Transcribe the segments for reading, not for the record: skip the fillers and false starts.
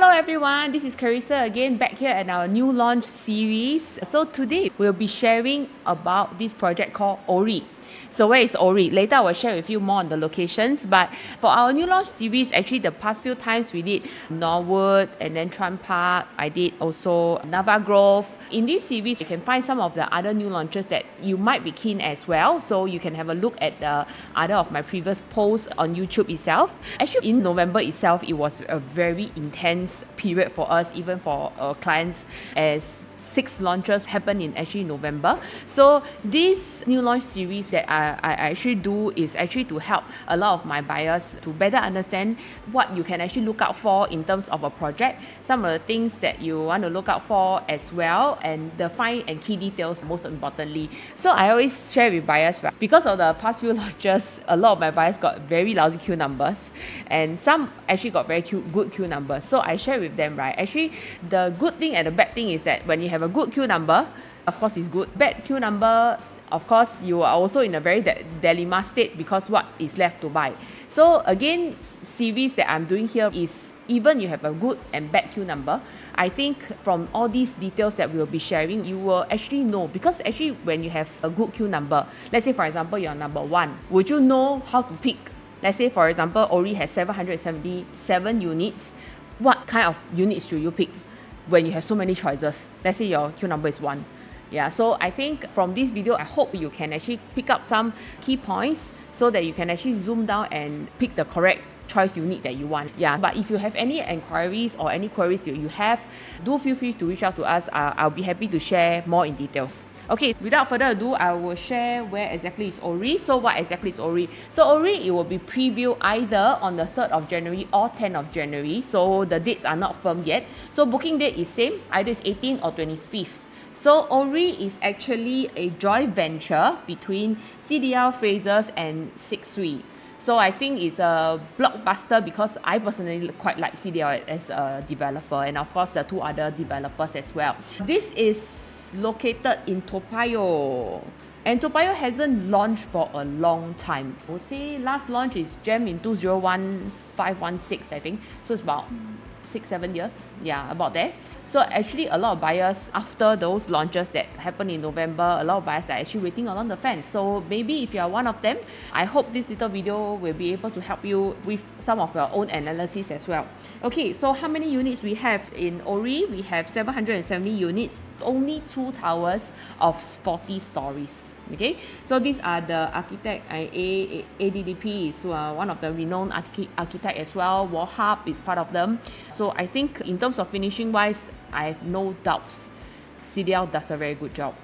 Hello everyone, this is Carissa again, back here at our new launch series. So today we'll be sharing about this project called Orie. So where is Orie? Later I will share with you more on the locations, but for our new launch series, actually the past few times we did Norwood and then Tran Park. I did also Nava Grove. In this series, you can find some of the other new launches that you might be keen as well. So you can have a look at the other of my previous posts on YouTube itself. Actually, in November itself, it was a very intense period for us, even for our clients, as 6 launches happen in actually November. So this new launch series that I actually do is actually to help a lot of my buyers to better understand what you can actually look out for in terms of a project, some of the things that you want to look out for as well, and the fine and key details most importantly. So I always share with buyers, right? Because of the past few launches, a lot of my buyers got very lousy queue numbers and some actually got very good queue numbers. So I share with them, right? Actually, the good thing and the bad thing is that when you have a good queue number, of course it's good. Bad queue number, of course you are also in a very dilemma state because what is left to buy. So again, series that I'm doing here is even you have a good and bad queue number, I think from all these details that we'll be sharing, you will actually know, because actually when you have a good queue number, let's say for example you're number 1, would you know how to pick? Let's say for example Orie has 777 units. What kind of units should you pick when you have so many choices? Let's say your queue number is 1. Yeah, so I think from this video, I hope you can actually pick up some key points so that you can actually zoom down and pick the correct choice unit that you want. Yeah, but if you have any inquiries or any queries you have, do feel free to reach out to us. I'll be happy to share more in details. Okay, without further ado, I will share where exactly is Orie. So what exactly is Orie? So Orie, it will be previewed either on the 3rd of January or 10th of January. So the dates are not firm yet. So booking date is same, either it's 18th or 25th. So Orie is actually a joint venture between CDL Frasers and Six Sui. So I think it's a blockbuster because I personally quite like CDL as a developer, and of course the 2 other developers as well. This is located in Toa Payoh, and Toa Payoh hasn't launched for a long time. I would say last launch is Gem in 2015-16, I think. So it's about 6-7 years, yeah, about there. So actually a lot of buyers, after those launches that happened in November, a lot of buyers are actually waiting along the fence. So maybe if you are one of them, I hope this little video will be able to help you with some of your own analysis as well. Okay, so how many units we have in Orie? We have 770 units, only 2 towers of 40 stories. Okay, so these are the architect. ADDP is one of the renowned architect as well. Warhub is part of them. So I think in terms of finishing wise, I have no doubts CDL does a very good job.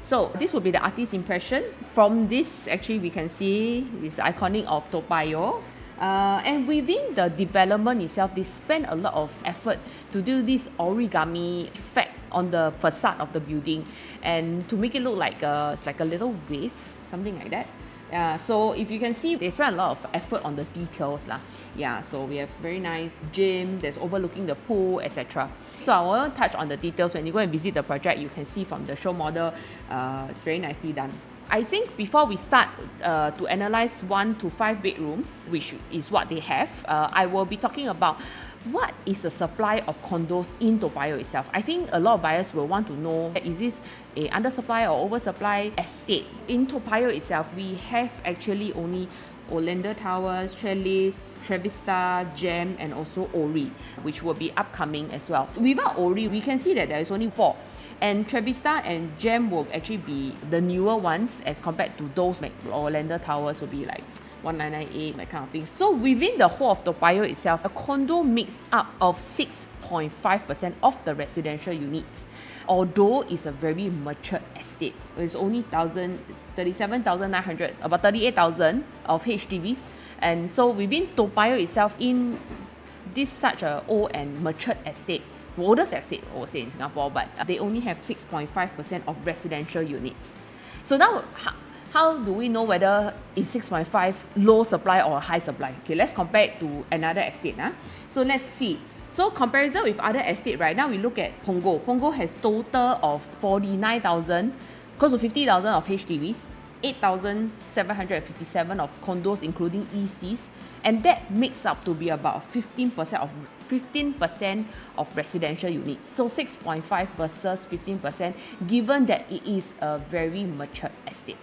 So this will be the artist impression. From this, actually we can see this iconic of Toa Payoh. And within the development itself, they spend a lot of effort to do this origami effect on the facade of the building and to make it look like it's like a little wave, something like that. So if you can see, they spend a lot of effort on the details lah. Yeah, so we have very nice gym that's overlooking the pool, etc. So I want to touch on the details. When you go and visit the project, you can see from the show model, it's very nicely done. I think before we start to analyze 1 to 5 bedrooms, which is what they have, I will be talking about what is the supply of condos in Toa Payoh itself. I think a lot of buyers will want to know, is this a undersupply or oversupply estate? In Toa Payoh itself, we have actually only Orlando Towers, Trellis, Trevista, Gem, and also Orie, which will be upcoming as well. Without Orie, we can see that there is only 4. And Trevista and Gem will actually be the newer ones as compared to those like Orlando Towers will be like 1998, that kind of thing. So within the whole of Toa Payoh itself, a condo makes up of 6.5% of the residential units. Although it's a very matured estate, it's only 37,900, about 38,000 of HDBs. And so within Toa Payoh itself, in this such a old and matured estate, oldest estate I would say in Singapore, but they only have 6.5% of residential units. So now, how do we know whether it's 6.5 low supply or high supply? Okay, let's compare it to another estate. So let's see. So comparison with other estate, right now we look at Punggol. Punggol has total of 49,000, close to 50,000 of HDBs, 8,757 of condos including ECs, And that makes up to be about 15% of residential units. So 6.5 versus 15%, given that it is a very mature estate.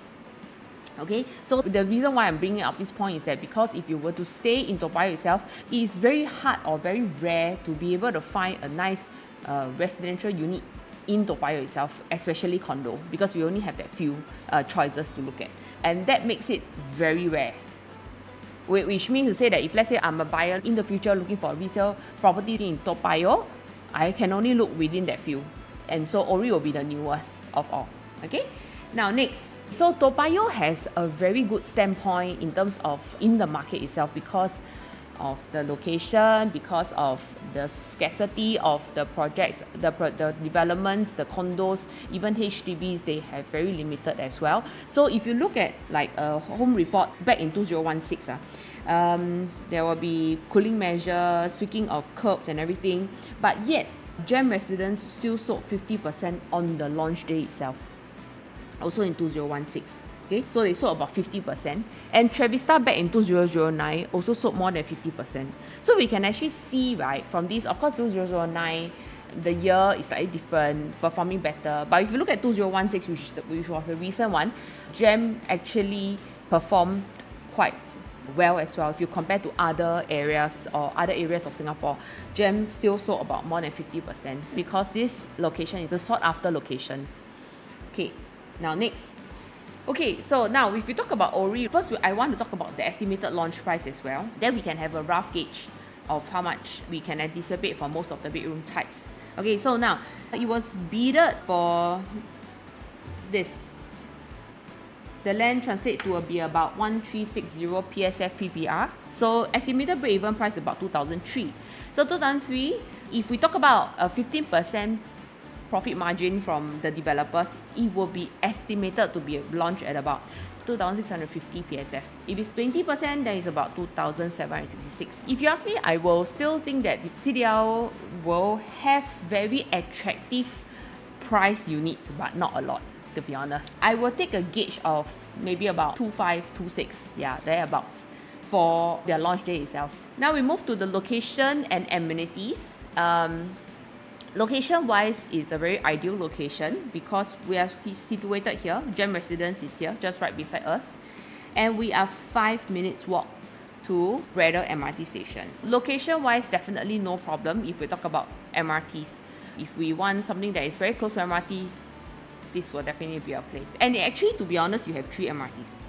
Okay, so the reason why I'm bringing up this point is that because if you were to stay in Toa Payoh itself, it is very hard or very rare to be able to find a nice residential unit in Toa Payoh itself, especially condo, because we only have that few choices to look at. And that makes it very rare. Which means to say that if let's say I'm a buyer in the future looking for a resale property in Toa Payoh, I can only look within that few. And so Orie will be the newest of all. Okay? Now next, so Toa Payoh has a very good standpoint in terms of in the market itself because of the location, because of the scarcity of the projects, the developments, the condos, even HDBs, they have very limited as well. So if you look at like a home report back in 2016, there will be cooling measures, tweaking of curbs and everything, but yet GEM residents still sold 50% on the launch day itself, also in 2016. Okay, so they sold about 50%, and Trevista back in 2009 also sold more than 50%. So we can actually see, right, from this, of course 2009, the year is slightly different, performing better. But if you look at 2016, which was a recent one, GEM actually performed quite well as well. If you compare to other areas or other areas of Singapore, GEM still sold about more than 50% because this location is a sought after location. Okay, now next. Okay, so now if we talk about Orie, first I want to talk about the estimated launch price as well. Then we can have a rough gauge of how much we can anticipate for most of the bedroom types. Okay, so now it was bidded for this. The land translates to be about 1360 PSF PPR. So estimated break-even price about 2003. So 2003, if we talk about a 15% profit margin from the developers, it will be estimated to be launched at about 2,650 PSF. If it's 20%, then it's about 2,766. If you ask me, I will still think that the CDL will have very attractive price units, but not a lot, to be honest. I will take a gauge of maybe about 25, 26, yeah, thereabouts, for their launch day itself. Now we move to the location and amenities. Location-wise, is a very ideal location because we are situated here. GEM Residence is here, just right beside us. And we are 5 minutes walk to Braddell MRT station. Location-wise, definitely no problem if we talk about MRTs. If we want something that is very close to MRT, this will definitely be a place. And actually, to be honest, you have 3 MRTs.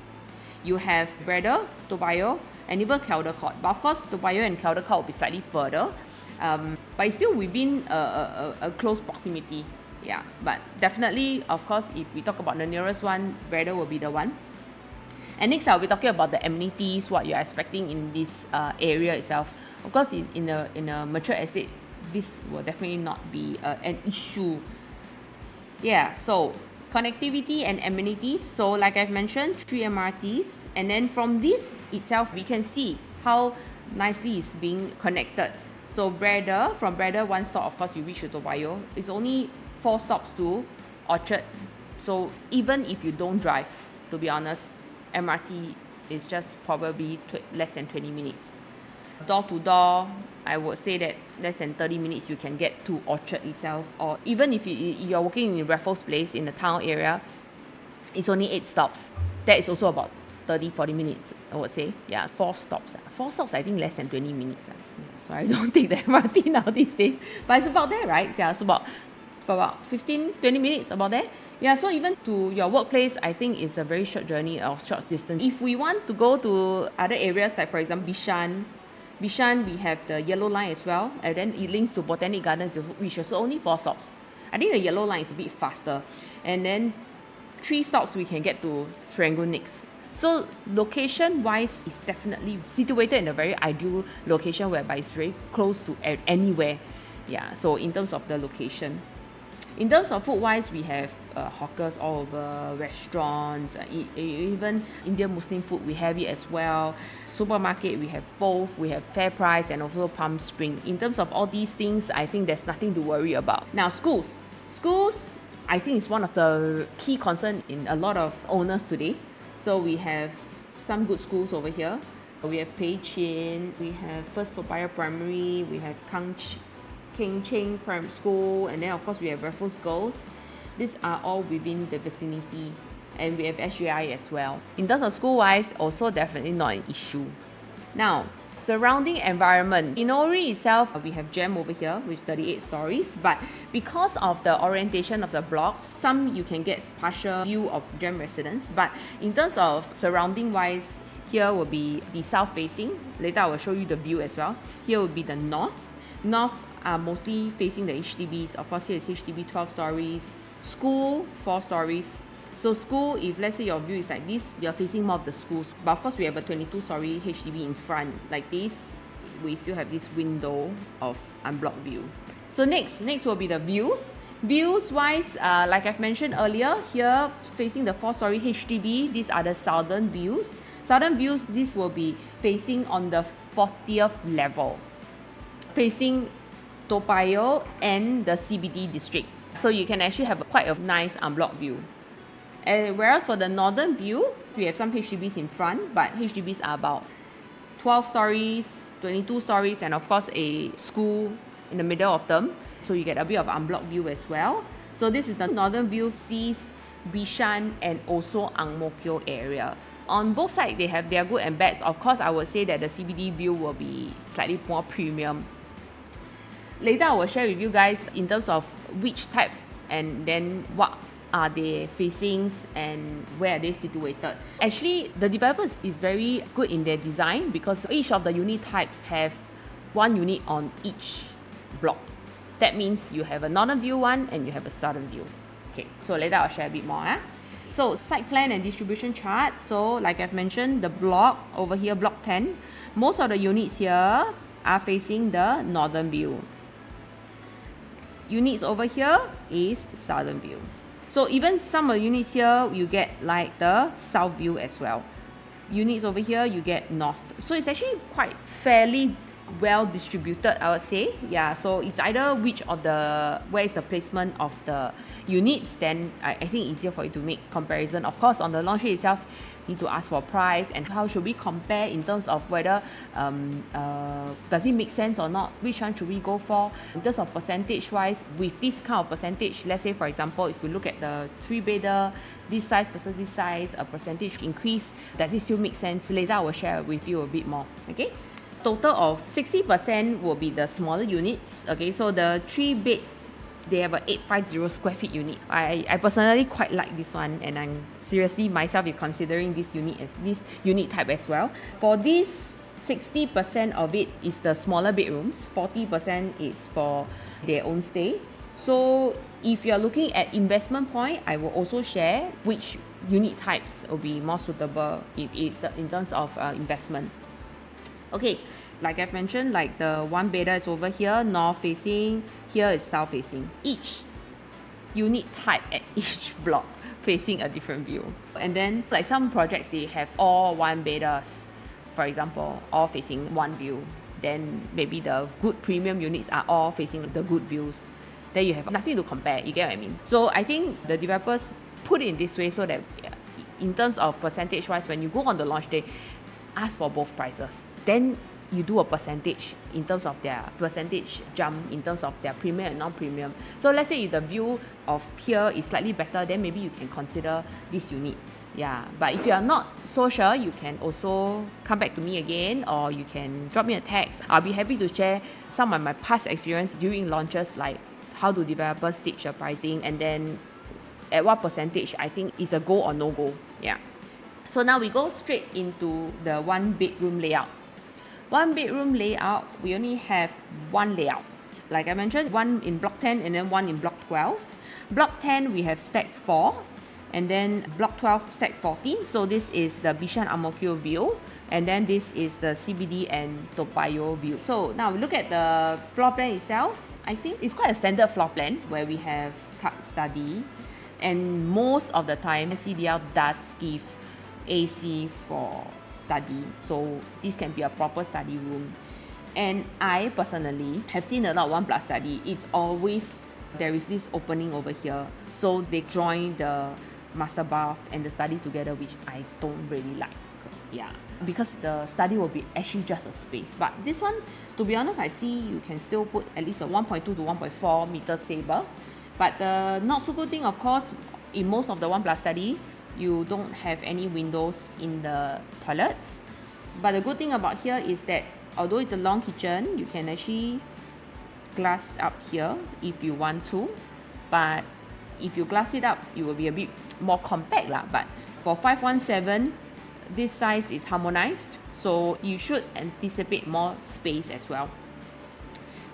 You have Braddell, Toa Payoh, and even Caldecott. But of course, Toa Payoh and Caldecott will be slightly further. But it's still within a close proximity. Yeah, but definitely, of course, if we talk about the nearest one, Braddell will be the one. And next, I'll be talking about the amenities, what you're expecting in this area itself. Of course, in a mature estate, this will definitely not be an issue. Yeah, so connectivity and amenities. So like I've mentioned, 3 MRTs. And then from this itself, we can see how nicely it's being connected. So Braddell, from Braddell, one stop, of course, you reach to Toa Payoh. It's only 4 stops to Orchard. So even if you don't drive, to be honest, MRT is just probably less than 20 minutes. Door to door, I would say that less than 30 minutes you can get to Orchard itself. Or even if you're working in Raffles Place in the town area, it's only 8 stops. That is also about 30-40 minutes, I would say. Yeah, 4 stops. 4 stops, I think less than 20 minutes. So I don't take the MRT now these days. But it's about there, right? Yeah, it's about 15-20 minutes, about there. Yeah, so even to your workplace, I think it's a very short journey or short distance. If we want to go to other areas, like for example, Bishan, we have the yellow line as well. And then it links to Botanic Gardens, which is only 4 stops. I think the yellow line is a bit faster. And then 3 stops, we can get to Serangoon next. So location-wise, it's definitely situated in a very ideal location whereby it's very close to anywhere. Yeah, so in terms of the location. In terms of food-wise, we have hawkers all over, restaurants, even Indian Muslim food, we have it as well. Supermarket, we have both. We have FairPrice and also Palm Springs. In terms of all these things, I think there's nothing to worry about. Now, schools. Schools, I think is one of the key concerns in a lot of owners today. So we have some good schools over here. We have Pei Chin, we have First Toa Payoh Primary, we have Keng Cheng Primary School, and then of course we have Raffles Girls. These are all within the vicinity, and we have SJI as well. In terms of school-wise, also definitely not an issue. Now, surrounding environment. In Orie itself, we have GEM over here, which is 38 stories, but because of the orientation of the blocks, some you can get partial view of GEM residents, but in terms of surrounding-wise, here will be the south facing. Later I will show you the view as well. Here will be the north. North are mostly facing the HDBs. Of course, here is HDB 12 stories. School, 4 stories. So school, if let's say your view is like this, you're facing more of the schools. But of course, we have a 22-story HDB in front. Like this, we still have this window of unblocked view. So next will be the views. Views-wise, like I've mentioned earlier, here facing the 4-story HDB, these are the southern views. Southern views, this will be facing on the 40th level, facing Toa Payoh and the CBD district. So you can actually have quite a nice unblocked view. And whereas for the northern view, we have some HDBs in front, but HDBs are about 12 stories, 22 stories, and of course a school in the middle of them. So you get a bit of unblocked view as well. So this is the northern view, sees Bishan and also Ang Mo Kio area. On both sides, they have their good and bads. Of course, I would say that the CBD view will be slightly more premium. Later, I will share with you guys in terms of which type and then what are they facing and where are they situated. Actually, the developers is very good in their design because each of the unit types have one unit on each block. That means you have a northern view one and you have a southern view. Okay, so later I'll share a bit more. So site plan and distribution chart. So like I've mentioned, the block over here, block 10, most of the units here are facing the northern view. Units over here is southern view. So even some of the units here, you get like the south view as well. Units over here, you get north. So it's actually quite fairly well distributed, I would say. Yeah, so it's either where is the placement of the units, then I think easier for you to make comparison. Of course, on the launch sheet itself, you need to ask for price and how should we compare in terms of whether does it make sense or not, which one should we go for. In terms of percentage wise, with this kind of percentage, let's say for example, if you look at the 3-bedder, this size versus this size, a percentage increase, does it still make sense? Later I will share with you a bit more. Okay, total of 60% will be the smaller units. Okay, so the 3 beds, they have a 850 square feet unit. I personally quite like this one, and I'm seriously myself is considering this unit type as well. For this, 60% of it is the smaller bedrooms, 40% is for their own stay. So if you're looking at investment point, I will also share which unit types will be more suitable in terms of investment. Okay, like I've mentioned, like the 1-bedder is over here, north facing, here is south facing. Each unit type at each block facing a different view. And then like some projects, they have all 1-bedders, for example, all facing one view. Then maybe the good premium units are all facing the good views. Then you have nothing to compare, you get what I mean? So I think the developers put it in this way so that in terms of percentage wise, when you go on the launch day, ask for both prices. Then you do a percentage in terms of their percentage jump in terms of their premium and non-premium. So let's say if the view of here is slightly better, then maybe you can consider this unit. Yeah, but if you are not so sure, you can also come back to me again, or you can drop me a text. I'll be happy to share some of my past experience during launches, like how do developers stage your pricing, and then at what percentage I think is a go or no go. Yeah. So now we go straight into the 1-bedroom layout. 1-bedroom layout, we only have one layout. Like I mentioned, one in block 10 and then one in block 12. Block 10, we have stack 4. And then block 12, stack 14. So this is the Bishan Ang Mo Kio view. And then this is the CBD and Toa Payoh view. So now we look at the floor plan itself. I think it's quite a standard floor plan where we have tuck study. And most of the time, CDL does give AC for study. So this can be a proper study room. And I personally have seen a lot of 1+ study. It's always, there is this opening over here. So they join the master bath and the study together, which I don't really like. Yeah, because the study will be actually just a space. But this one, to be honest, I see you can still put at least a 1.2 to 1.4 meters table. But the not so good thing, of course, in most of the 1+ study, you don't have any windows in the toilets. But the good thing about here is that although it's a long kitchen, you can actually glass up here if you want to. But if you glass it up, it will be a bit more compact lah. But for 517, this size is harmonized, so you should anticipate more space as well.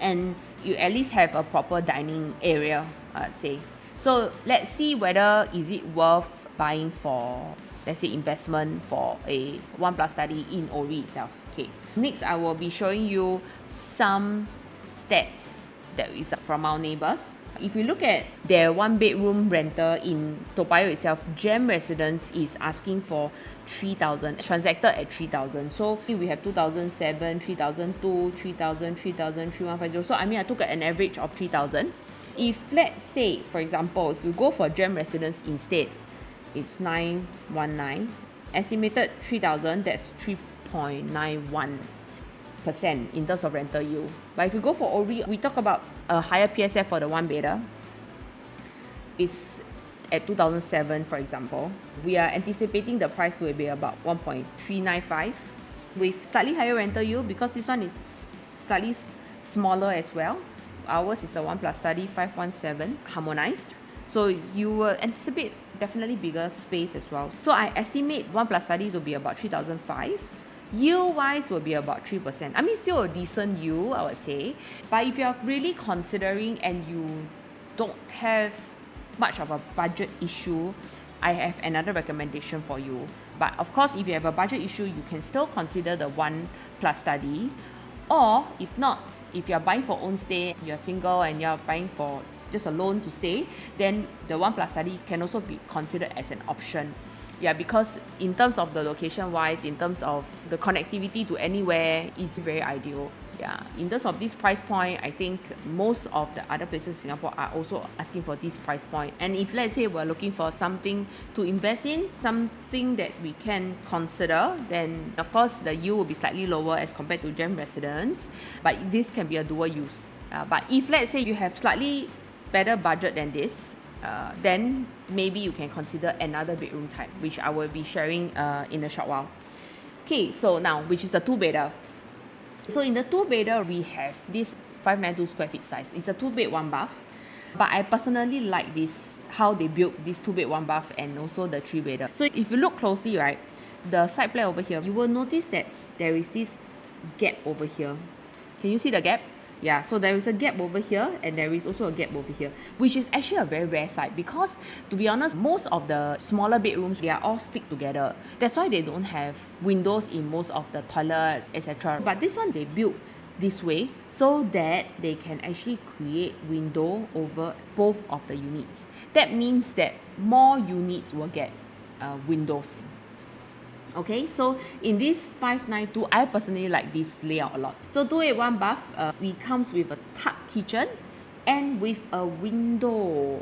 And you at least have a proper dining area, I'd say. So let's see whether is it worth buying for, let's say, investment for a 1+ study in Orie itself. Okay. Next, I will be showing you some stats that is from our neighbors. If you look at their 1-bedroom rental in Toa Payoh itself, Gem Residence is asking for 3,000, transacted at 3,000. So we have 2007, 3002, 3000, 3000, 3150. So I took an average of 3,000. If let's say, for example, if you go for Gem Residence instead, it's 919. Estimated 3,000, that's 3.91% in terms of rental yield. But if you go for Orie, we talk about a higher PSF for the 1-bedder. Is at 2007, for example. We are anticipating the price will be about 1.395 with slightly higher rental yield because this one is slightly smaller as well. Ours is a 1+ study, 517, harmonized. So you will anticipate definitely bigger space as well. So I estimate 1+ studies will be about 3,005. Yield-wise will be about 3%. Still a decent yield, I would say. But if you're really considering and you don't have much of a budget issue, I have another recommendation for you. But of course, if you have a budget issue, you can still consider the 1+ study. Or if not, if you're buying for own stay, you're single and you're buying for just a loan to stay, then the 1+ study can also be considered as an option. Yeah, because in terms of the location wise, in terms of the connectivity to anywhere, it's very ideal. Yeah, in terms of this price point, I think most of the other places in Singapore are also asking for this price point. And if let's say we're looking for something to invest in, something that we can consider, then of course the yield will be slightly lower as compared to Gem Residence, but this can be a dual use. But if let's say you have slightly better budget than this, then maybe you can consider another bedroom type, which I will be sharing in a short while. Okay, so now, which is the 2-bedder. So in the 2-bedder, we have this 592 square feet size. It's a 2-bed, 1 bath. But I personally like this, how they built this 2-bed, 1 bath and also the 3-bedder. So if you look closely, right, the side plan over here, you will notice that there is this gap over here. Can you see the gap? Yeah, so there is a gap over here and there is also a gap over here, which is actually a very rare sight because, to be honest, most of the smaller bedrooms, they are all stick together. That's why they don't have windows in most of the toilets, etc. But this one, they built this way so that they can actually create window over both of the units. That means that more units will get windows. Okay, so in this 592, I personally like this layout a lot. So 281 bath, it comes with a tuck kitchen and with a window.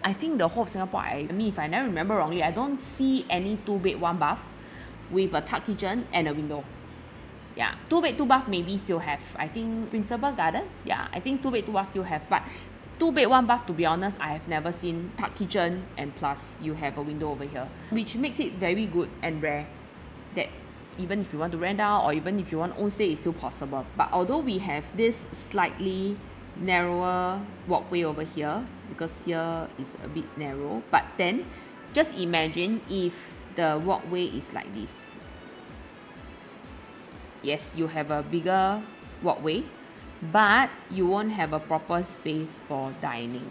I think the whole of Singapore, if I never remember wrongly, I don't see any 2-bed, 1 bath with a tuck kitchen and a window. Yeah, 2-bed, 2 bath maybe still have. I think Principal Garden, yeah, I think 2-bed, 2 bath still have. But 2-bed, 1 bath, to be honest, I have never seen tuck kitchen and plus you have a window over here, which makes it very good and rare that even if you want to rent out or even if you want own stay, it's still possible. But although we have this slightly narrower walkway over here, because here is a bit narrow, but then just imagine if the walkway is like this. Yes, you have a bigger walkway, but you won't have a proper space for dining.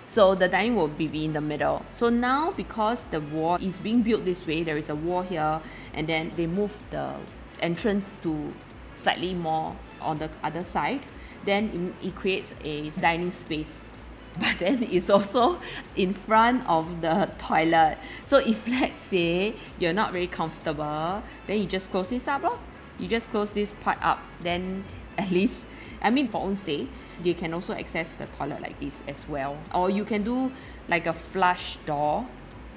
So the dining will be in the middle. So now, because the wall is being built this way, there is a wall here, and then they move the entrance to slightly more on the other side, then it creates a dining space. But then it's also in front of the toilet. So if let's say you're not very comfortable, then you just close this up. You just close this part up, then at least, for own stay, you can also access the toilet like this as well. Or you can do like a flush door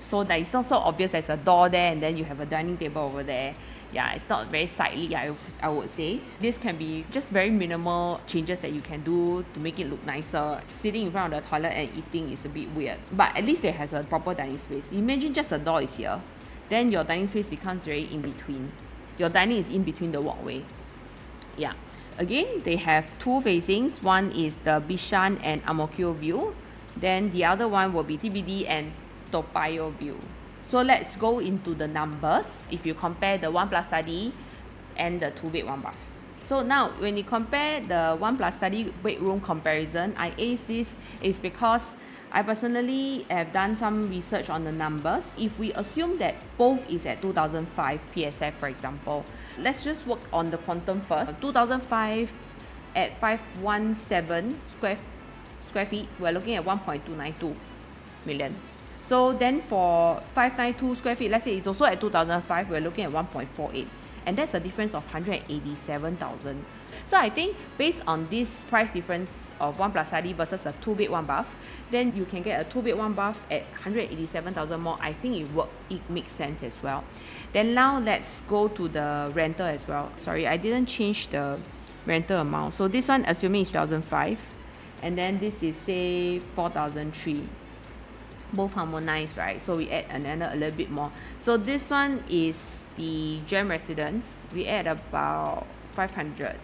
so that it's not so obvious there's a door there and then you have a dining table over there. Yeah, it's not very sightly, I would say. This can be just very minimal changes that you can do to make it look nicer. Sitting in front of the toilet and eating is a bit weird, but at least it has a proper dining space. Imagine just the door is here, then your dining space becomes very in between. Your dining is in between the walkway. Yeah. Again, they have two facings. One is the Bishan and Ang Mo Kio view. Then the other one will be CBD and Toa Payoh view. So let's go into the numbers if you compare the 1 plus study and the 2 bed 1 bath. So now when you compare the 1 plus study bedroom comparison, I ace this is because I personally have done some research on the numbers. If we assume that both is at 2005 PSF, for example, let's just work on the quantum first. 2005 at 517 square feet, we're looking at 1.292 million. So then for 592 square feet, let's say it's also at 2005, we're looking at 1.48. And that's a difference of 187,000. So I think based on this price difference of 1 plus study versus a 2 bed 1 bath, then you can get a 2 bed 1 bath at 187,000 more. I think it makes sense as well. Then now let's go to the rental as well. Sorry, I didn't change the rental amount. So this one assuming it's 2005, and then this is say 4,003. Both harmonized, right? So we add another a little bit more. So this one is the Gem Residence. We add about 500.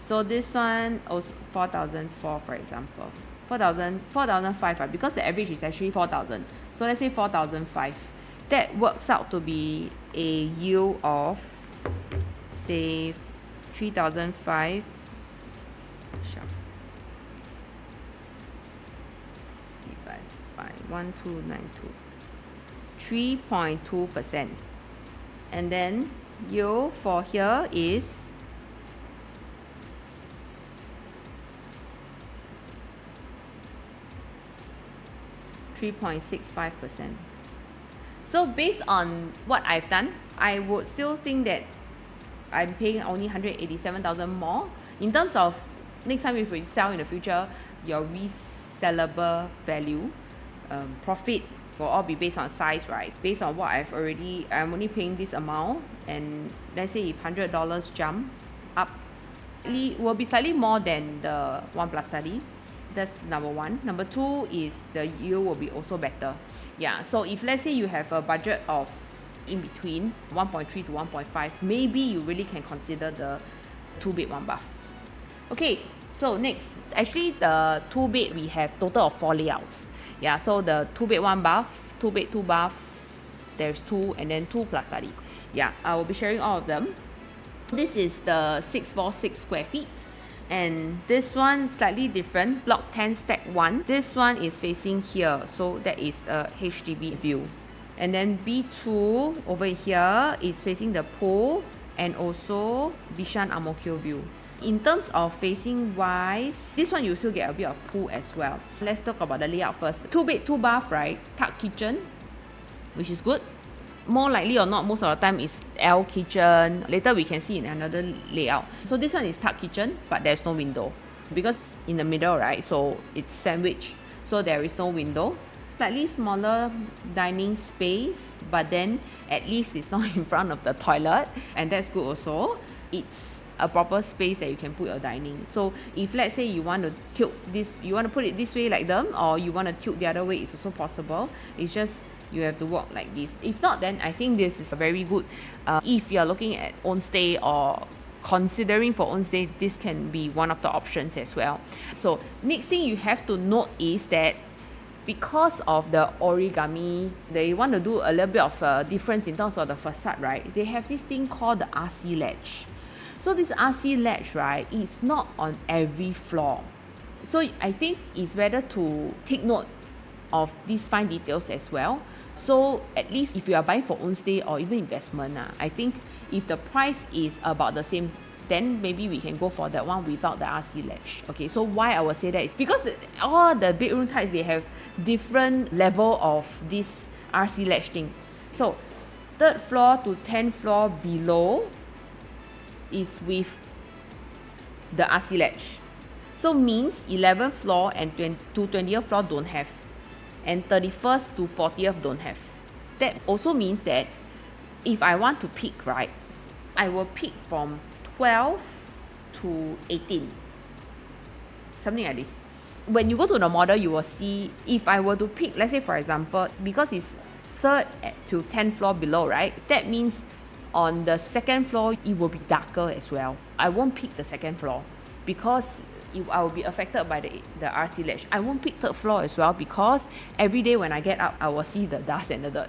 So this one also 4,004, for example. 4,005, right? Because the average is actually 4,000. So let's say 4,005. That works out to be a yield of say 3,005. By 1292, 3.2%. And then yield for here is 3.65%. So based on what I've done, I would still think that I'm paying only 187,000 more. In terms of next time if we sell in the future, your resellable value, profit will all be based on size, right? Based on what I'm only paying this amount, and let's say if $100 jump up, it will be slightly more than the 1 plus study. That's number one. Number two is the yield will be also better. Yeah, so if let's say you have a budget of in between 1.3 to 1.5, maybe you really can consider the 2 bed 1 bath. Okay, so next, actually the 2 bed we have total of 4 layouts. Yeah, so the 2 bed 1 bath, 2 bed 2 bath, there's 2, and then 2 plus study. Yeah, I will be sharing all of them. This is the 646 square feet, and this one slightly different. Block 10 stack 1. This one is facing here, so that is a HDB view. And then B2 over here is facing the pool and also Bishan Ang Mo Kio view. In terms of facing wise, this one you still get a bit of pool as well. Let's talk about the layout first. 2 bed 2 bath, right? Tuck kitchen, which is good. More likely or not, most of the time is L kitchen. Later we can see in another layout. So this one is tuck kitchen, but there's no window because in the middle, right? So it's sandwich, so there is no window. Slightly smaller dining space, but then at least it's not in front of the toilet, and that's good also. It's a proper space that you can put your dining. So if let's say you want to tilt this, you want to put it this way like them, or you want to tilt the other way, it's also possible. It's just you have to walk like this. If not, then I think this is a very good, if you're looking at own stay or considering for own stay, this can be one of the options as well. So next thing you have to note is that because of the origami, they want to do a little bit of a difference in terms of the facade, right? They have this thing called the RC ledge. So this RC ledge, right, is not on every floor. So I think it's better to take note of these fine details as well. So at least if you are buying for own stay or even investment, I think if the price is about the same, then maybe we can go for that one without the RC ledge. Okay, so why I will say that is because all the bedroom types, they have different level of this RC ledge thing. So 3rd floor to 10th floor below is with the RC ledge. So means 11th floor and to 20th floor don't have, and 31st to 40th don't have. That also means that if I want to pick, right, I will pick from 12 to 18. Something like this. When you go to the model, you will see if I were to pick, let's say for example, because it's 3rd to 10th floor below, right? That means on the 2nd floor, it will be darker as well. I won't pick the 2nd floor because I will be affected by the RC ledge. I won't pick 3rd floor as well because every day when I get up, I will see the dust and the dirt.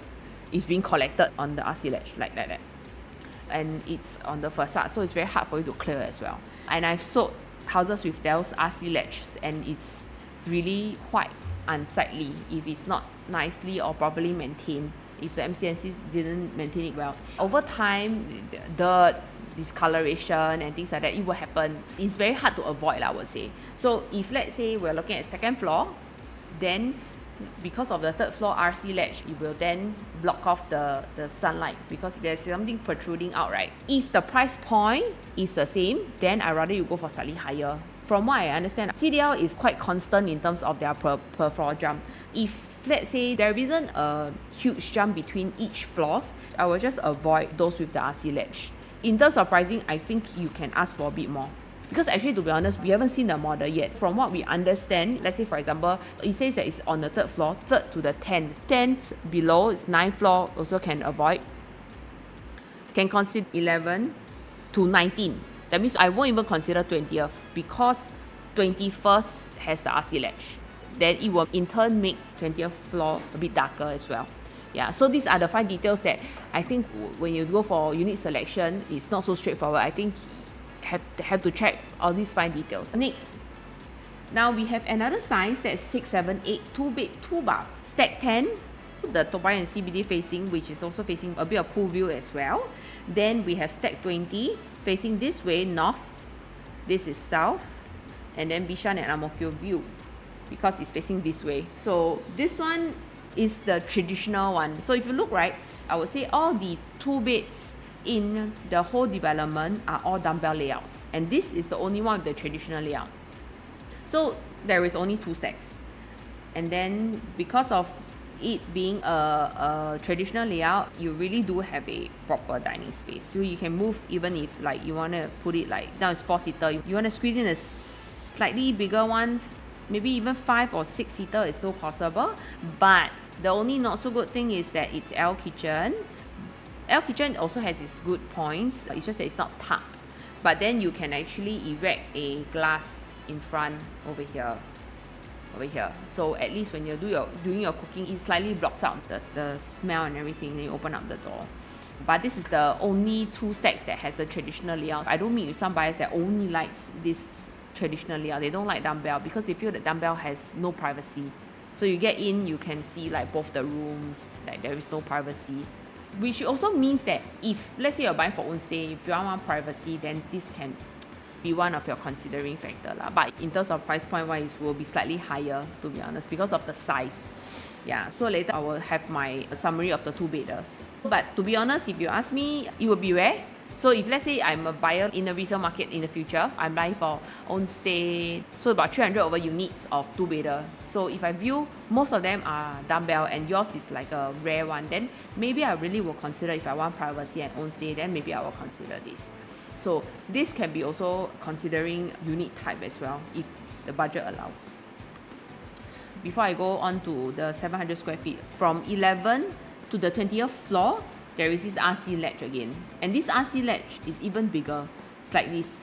It's being collected on the RC ledge like that. And it's on the facade, so it's very hard for you to clear as well. And I've sold houses with those RC ledges, and it's really quite unsightly if it's not nicely or properly maintained, if the MCNC didn't maintain it well. Over time, the dirt, discoloration and things like that, it will happen. It's very hard to avoid, I would say. So if let's say we're looking at 2nd floor, then because of the 3rd floor RC ledge, it will then block off the sunlight because there's something protruding out, right? If the price point is the same, then I'd rather you go for slightly higher. From what I understand, CDL is quite constant in terms of their per floor jump. If let's say there isn't a huge jump between each floors, I will just avoid those with the RC ledge. In terms of pricing, I think you can ask for a bit more. Because actually, to be honest, we haven't seen the model yet. From what we understand, let's say for example, it says that it's on the 3rd floor, 3rd to the 10th. 10th below, it's 9th floor, also can avoid. Can consider 11 to 19. That means I won't even consider 20th because 21st has the RC ledge. Then it will in turn make 20th floor a bit darker as well. Yeah, so these are the 5 details that I think when you go for unit selection, it's not so straightforward. I think have to check all these 5 details. Next, now we have another size that's 6, 7, 8, 2 bed, 2 bath. Stack 10, the Toa Payoh and CBD facing, which is also facing a bit of pool view as well. Then we have stack 20, facing this way, north. This is south. And then Bishan and Ang Mo Kio view, because it's facing this way. So this one is the traditional one. So if you look right, I would say all the 2 beds in the whole development are all dumbbell layouts, and this is the only one with the traditional layout. So there is only 2 stacks, and then because of it being a traditional layout, you really do have a proper dining space. So you can move, even if like you want to put it like now it's 4-seater, you want to squeeze in a slightly bigger one, maybe even 5 or 6-seater is still possible. But the only not so good thing is that it's L kitchen. L kitchen also has its good points. It's just that it's not tucked. But then you can actually erect a glass in front over here. So at least when you're doing your cooking, it slightly blocks out the smell and everything. Then you open up the door. But this is the only 2 stacks that has the traditional layout. I don't meet with some buyers that only likes this traditional layout. They don't like dumbbell because they feel that dumbbell has no privacy. So you get in, you can see like both the rooms, like there is no privacy. Which also means that if, let's say you're buying for own stay, if you want privacy, then this can be one of your considering factor lah. But in terms of price point wise, will be slightly higher, to be honest, because of the size. Yeah, so later I will have my summary of the 2 bedders. But to be honest, if you ask me, it will be rare. So if let's say I'm a buyer in the resale market in the future, I'm buying for own stay, so about 300 over units of 2-bedder. So if I view most of them are dumbbell and yours is like a rare one, then maybe I really will consider, if I want privacy and own stay, then maybe I will consider this. So this can be also considering unit type as well, if the budget allows. Before I go on to the 700 square feet, from 11 to the 20th floor, there is this RC ledge again. And this RC ledge is even bigger. It's like this.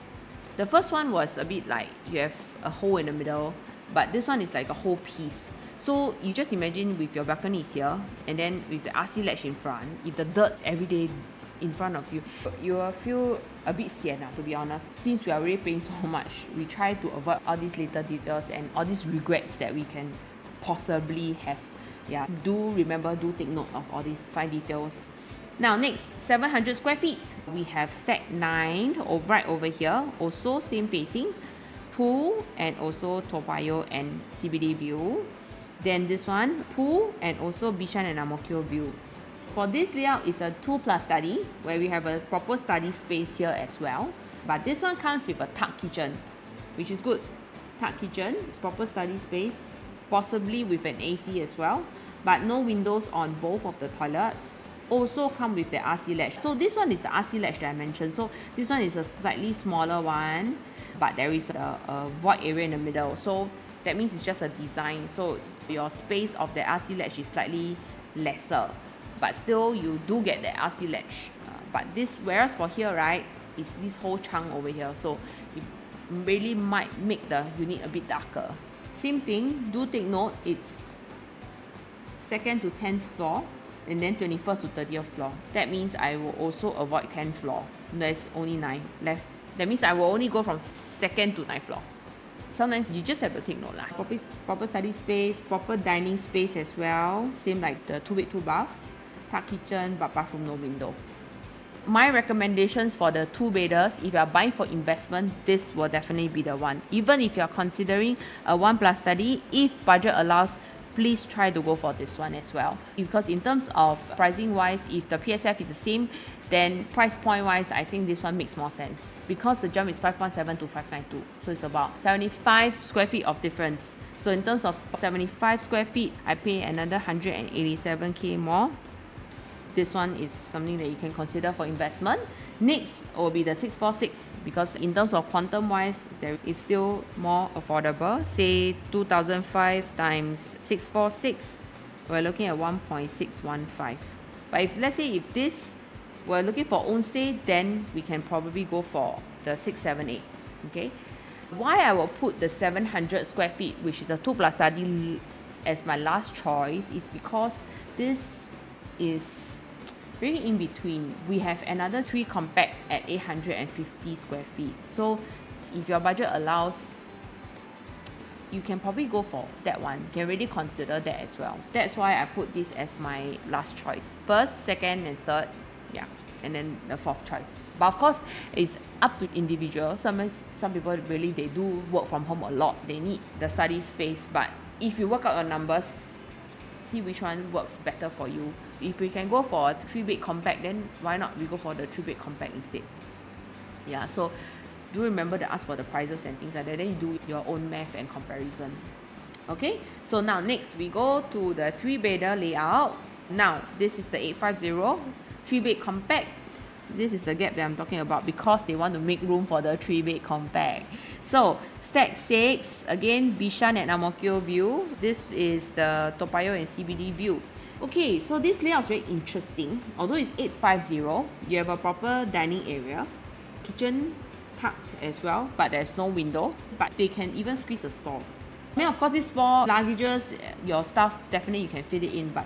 The first one was a bit like you have a hole in the middle, but this one is like a whole piece. So you just imagine with your balcony here, and then with the RC ledge in front, if the dirt's every day in front of you, you will feel a bit sian, to be honest. Since we are already paying so much, we try to avoid all these little details and all these regrets that we can possibly have. Yeah, do take note of all these 5 details. Now next, 700 square feet. We have stack 9 right over here. Also same facing. Pool and also Toa Payoh and CBD view. Then this one, pool and also Bishan and Ang Mo Kio view. For this layout, it's a 2+ study where we have a proper study space here as well. But this one comes with a tuck kitchen, which is good. Tuck kitchen, proper study space, possibly with an AC as well. but no windows on both of the toilets. Also come with the RC latch. So this one is the RC latch that I mentioned. So this one is a slightly smaller one, but there is a void area in the middle. So that means it's just a design. So your space of the RC latch is slightly lesser, but still you do get the RC latch. But this, whereas for here, right, is this whole chunk over here. So it really might make the unit a bit darker. Same thing, do take note, it's 2nd to 10th floor and then 21st to 30th floor. That means I will also avoid 10th floor. There's only 9 left. That means I will only go from 2nd to 9th floor. Sometimes you just have to take note lah. Proper study space, proper dining space as well. Same like the 2-bed 2-bath, tuck kitchen, but bathroom no window. My recommendations for the 2-bedders, if you are buying for investment, this will definitely be the one. Even if you are considering a 1+ study, if budget allows, please try to go for this one as well. Because in terms of pricing wise, if the PSF is the same, then price point wise, I think this one makes more sense. Because the jump is 517 to 592. So it's about 75 square feet of difference. So in terms of 75 square feet, I pay another 187k more. This one is something that you can consider for investment. Next will be the 646, because in terms of quantum wise, there is still more affordable. Say 2005 times 646, we're looking at 1.615. But if let's say if this we're looking for own stay, then we can probably go for the 678. Okay, why I will put the 700 square feet, which is the 2+ study, as my last choice is because this is really in between. We have another 3 compact at 850 square feet. So if your budget allows, you can probably go for that one. You can really consider that as well. That's why I put this as my last choice. First, second, and third. Yeah. And then the 4th choice. But of course, it's up to individual. Sometimes some people really, they do work from home a lot. They need the study space. But if you work out your numbers, see which one works better for you. If we can go for a 3-bed compact, then why not we go for the 3-bed compact instead? Yeah, so do remember to ask for the prices and things like that. Then you do your own math and comparison. Okay, so now next we go to the 3-bedder layout. Now this is the 850 3-bed compact. This is the gap that I'm talking about because they want to make room for the 3-bed compact. So stack 6, again Bishan at Ang Mo Kio view. This is the Toa Payoh and CBD view. Okay, so this layout is very interesting. Although it's 850, you have a proper dining area, kitchen tucked as well, but there's no window. But they can even squeeze a stall. I mean, of course, these small luggages, your stuff, definitely you can fit it in, but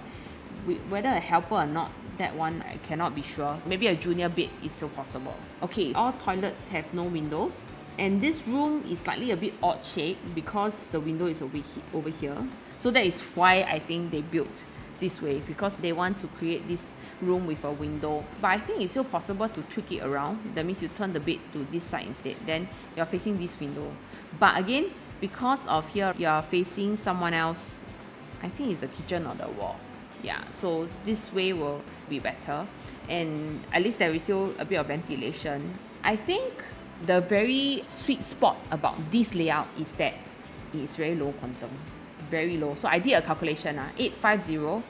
whether a helper or not, that one I cannot be sure. Maybe a junior bed is still possible. Okay, all toilets have no windows. And this room is slightly a bit odd shaped because the window is over here. So that is why I think they built this way, because they want to create this room with a window. But I think it's still possible to tweak it around. That means you turn the bed to this side instead. Then you're facing this window. But again, because of here, you're facing someone else. I think it's the kitchen or the wall. Yeah, so this way will be better. And at least there is still a bit of ventilation. I think the very sweet spot about this layout is that it is very low quantum. Very low. So I did a calculation. 850,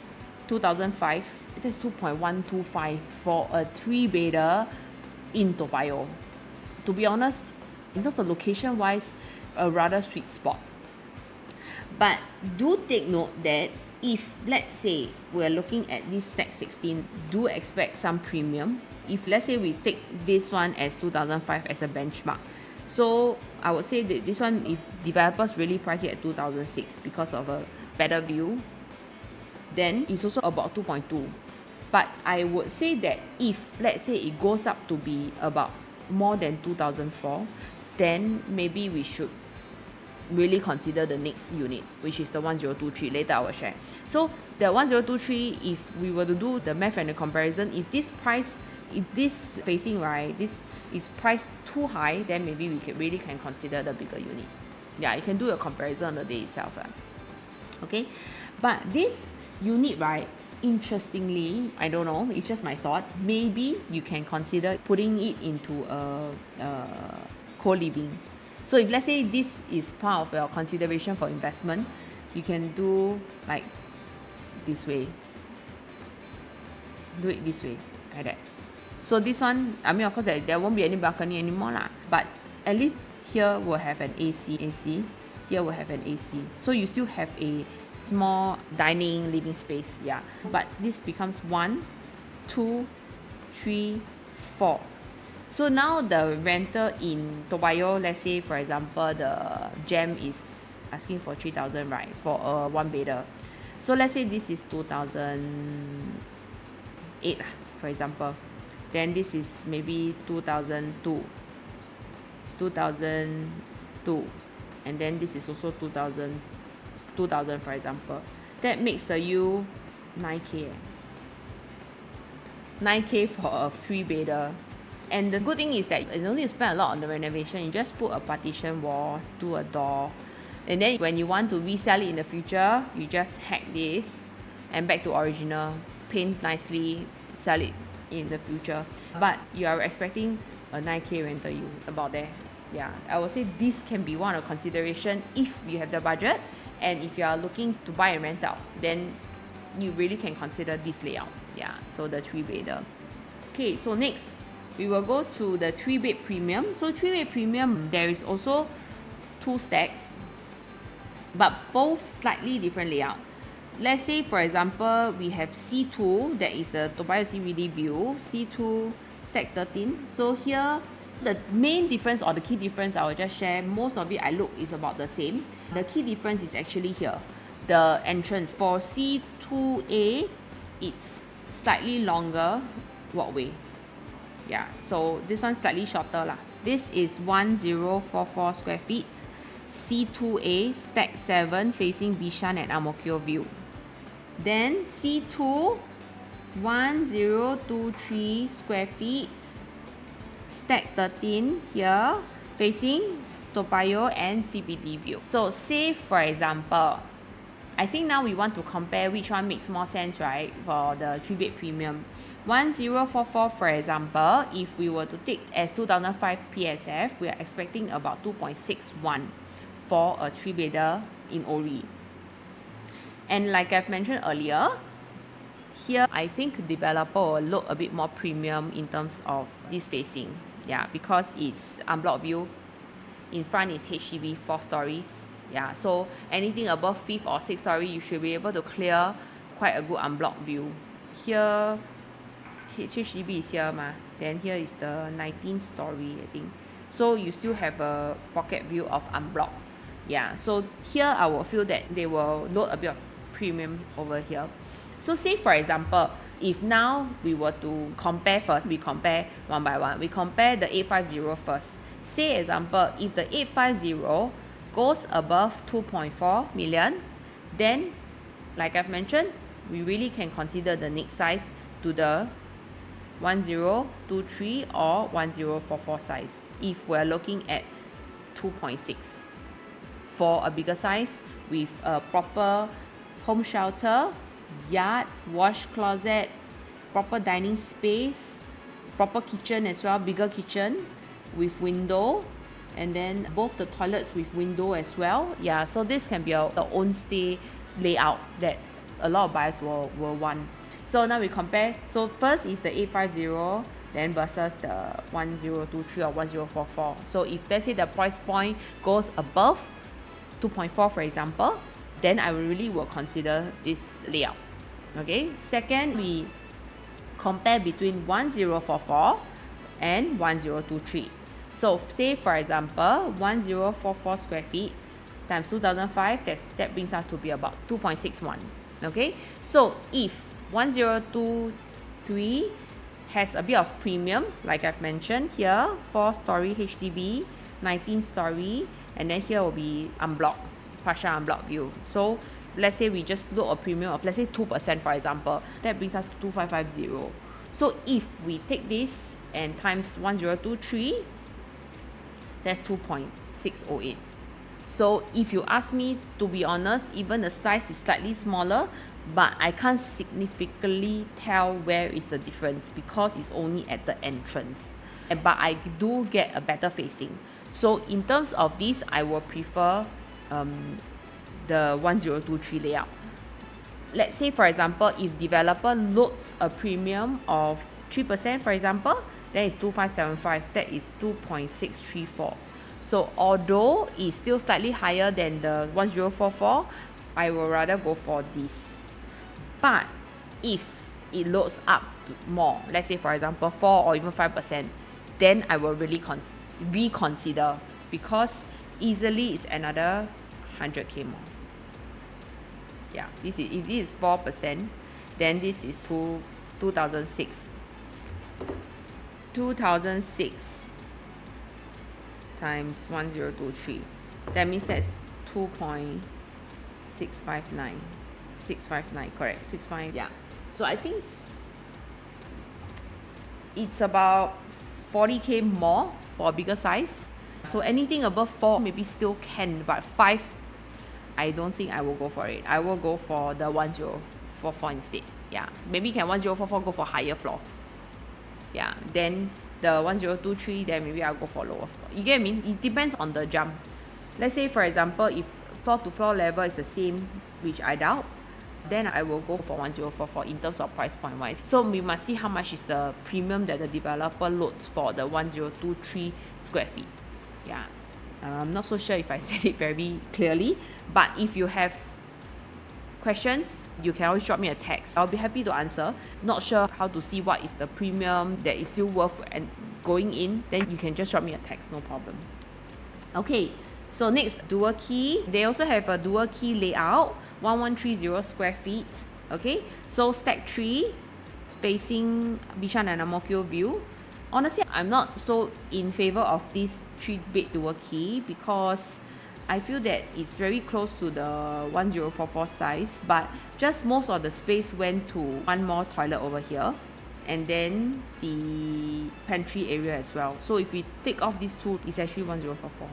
2005, that's 2.125 for a 3-bedder in Toa Payoh. To be honest, in terms of location wise, a rather sweet spot. But do take note that if let's say we're looking at this stack 16, do expect some premium. If let's say we take this one as 2005 as a benchmark, so I would say that this one, if developers really price it at 2006 because of a better view, then it's also about 2.2. But I would say that if let's say it goes up to be about more than 2004, then maybe we should really consider the next unit, which is the 1023. Later I will share. So the 1023, if we were to do the math and the comparison, if this facing right, this is priced too high, then maybe we really can consider the bigger unit. Yeah, you can do a comparison on the day itself. Okay, but this unit, right, interestingly, I don't know, it's just my thought, maybe you can consider putting it into a co-living. So if let's say this is part of your consideration for investment, you can do like this way. Do it this way, like that. So this one, I mean, of course, there won't be any balcony anymore lah. But at least here will have an AC. Here will have an AC. So you still have a small dining living space, yeah. But this becomes 1, 2, 3, 4. So now the rental in Toa Payoh, let's say for example, the gem is asking for 3,000, right, for a one bedder. So let's say this is 2,008, for example. Then this is maybe 2,002, and then this is also 2,000 for example. That makes the you 9k. 9k for a 3-bedder. And the good thing is that you don't need to spend a lot on the renovation. You just put a partition wall, do a door, and then when you want to resell it in the future, you just hack this and back to original, paint nicely, sell it in the future. But you are expecting a 9k rental you about there. Yeah, I would say this can be one of consideration if you have the budget, and if you are looking to buy and rent out, then you really can consider this layout. Yeah, so the 3-bedder. Okay, so next we will go to the 3-bed premium. So 3-bed premium, there is also 2 stacks, but both slightly different layout. Let's say for example, we have C2, that is the Toa Payoh CBD view, C2 stack 13. So here, the main difference or the key difference I will just share, most of it I look is about the same. The key difference is actually here, the entrance. For C2A, it's slightly longer walkway. Yeah, so this one's slightly shorter lah. This is 1044 square feet. C2A stack 7 facing Bishan and Ang Mo Kio view. Then C2 1023 square feet, stack 13 here facing Toa Payoh and CBD view. So say for example, I think now we want to compare which one makes more sense, right, for the 3-bed premium. 1044 for example, if we were to take as 2005 PSF, we are expecting about 2.61 for a 3-bedder in Orie. And like I've mentioned earlier, here I think developer will look a bit more premium in terms of this facing. Yeah, because it's unblocked view. In front is HDB 4 stories. Yeah, so anything above 5th or 6th story, you should be able to clear quite a good unblocked view. Here, HDB is here ma. Then here is the 19th story, I think. So you still have a pocket view of unblocked. Yeah, so here I will feel that they will load a bit of premium over here. So say for example, if now we were to compare first, we compare one by one. We compare the 850 first. Say example, if the 850 goes above 2.4 million, then like I've mentioned, we really can consider the next size to the 1023 or 1044 size if we're looking at 2.6 for a bigger size with a proper home shelter, yard, wash closet, proper dining space, proper kitchen as well, bigger kitchen with window, and then both the toilets with window as well. Yeah, so this can be the own stay layout that a lot of buyers will want. So now we compare. So first is the 850 then versus the 1023 or 1044. So if let's say the price point goes above 2.4 for example, then I really will consider this layout. Okay, second we compare between 1044 and 1023. So say for example 1044 square feet times 2005, that brings us to be about 2.61. Okay, so if 1023 has a bit of premium, like I've mentioned here, 4-story HDB, 19-story, and then here will be unblocked, partial unblocked view. So let's say we just look a premium of, let's say 2% for example, that brings us to 2550. So if we take this and times 1023, that's 2.608. So if you ask me, to be honest, even the size is slightly smaller, but I can't significantly tell where is the difference because it's only at the entrance. But I do get a better facing. So in terms of this, I will prefer the 1023 layout. let's say for example, if developer loads a premium of 3%, for example, then it's 2575, that is 2.634. So although it's still slightly higher than the 1044, I will rather go for this. But if it loads up more, let's say for example 4 or even 5%, then I will really reconsider, because easily it's another 100k more. Yeah, if this is 4%, then this is 2006 times 1023, that means that's 659, correct, 65. Yeah, so I think it's about 40k more for a bigger size. So anything above 4 maybe still can, but 5, I don't think I will go for it. I will go for the 1044 instead. Yeah, maybe can 1044 go for higher floor. Yeah, then the 1023, then maybe I'll go for lower floor. You get what I mean? It depends on the jump. Let's say for example, if floor to floor level is the same, which I doubt, then I will go for 1044 in terms of price point wise. So we must see how much is the premium that the developer loads for the 1023 square feet. Yeah, I'm not so sure if I said it very clearly, but if you have questions, you can always drop me a text. I'll be happy to answer. Not sure how to see what is the premium that is still worth and going in, then you can just drop me a text, no problem. Okay, so next, dual key. They also have a dual key layout, 1130 square feet. Okay, so stack 3 facing Bishan and Ang Mo Kio view. Honestly, I'm not so in favor of this 3-bed dual key, because I feel that it's very close to the 1044 size, but just most of the space went to one more toilet over here, and then the pantry area as well. So if we take off these two, it's actually 1044.